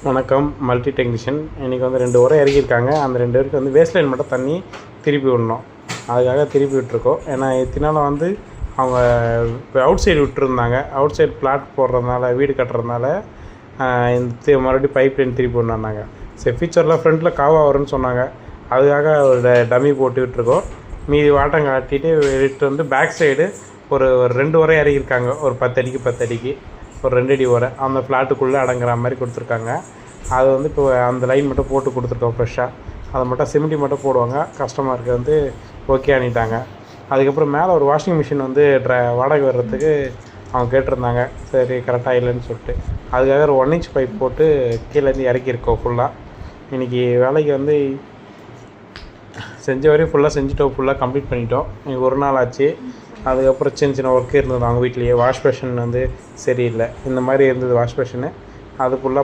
வணக்கம். Multi technician. இன்றைக்கி வந்து 2 உரை இறக்கியிருக்காங்க. அந்த 2 பேருக்கு வந்து வேஸ்ட் லைன் மட்டும் தண்ணி திருப்பி விடணும். அதுக்காக திருப்பி விட்டுருக்கோம். ஏன்னா இதனால வந்து அவங்க அவுட் சைடு விட்டுருந்தாங்க. அவுட் சைடு பிளாட் போடுறதுனால, வீடு கட்டுறதுனால இந்த மறுபடியும் பைப் லைன் திருப்பி விடணுன்னாங்க. சரி, ஃபியூச்சரில் ஃப்ரண்ட்டில் காவா வரும்னு சொன்னாங்க. அதுக்காக ஒரு டம்மி போட்டு விட்டுருக்கோம். மீதி வாட்டம் காட்டிட்டு விட்டு வந்து பேக் சைடு ஒரு 2 உரை இறக்கியிருக்காங்க. ஒரு 10 அடிக்கு 10 அடிக்கு ஒரு 2 அடி உரை அந்த ஃப்ளாட்டுக்குள்ளே அடங்குற மாதிரி கொடுத்துருக்காங்க. அது வந்து இப்போ அந்த லைன் மட்டும் போட்டு கொடுத்துருக்கோம் ஃப்ரெஷ்ஷாக. அதை மட்டும் சிமெண்டி மட்டும் போடுவாங்க. கஸ்டமருக்கு வந்து ஓகே பண்ணிட்டாங்க. அதுக்கப்புறம் மேலே ஒரு வாஷிங் மிஷின் வந்து வாடகை வர்றதுக்கு அவங்க கேட்டிருந்தாங்க. சரி, கரெக்டாக இல்லைன்னு சொல்லிட்டு அதுக்காக ஒரு 1 இன்ச் பைப் போட்டு கீழேருந்து இறக்கியிருக்கோம் ஃபுல்லாக. இன்றைக்கி வேலைக்கு வந்து செஞ்ச வரையும் ஃபுல்லாக செஞ்சுட்டோம். ஃபுல்லாக கம்ப்ளீட் பண்ணிட்டோம். இன்றைக்கி ஒரு நாள் ஆச்சு. அதுக்கப்புறம் சின்ன சின்ன ஒர்க்கு இருந்தது அவங்க வீட்லேயே. வாஷ் பேஷன் வந்து சரியில்லை, இந்த மாதிரி இருந்தது வாஷ் பேஷனு. அது ஃபுல்லாக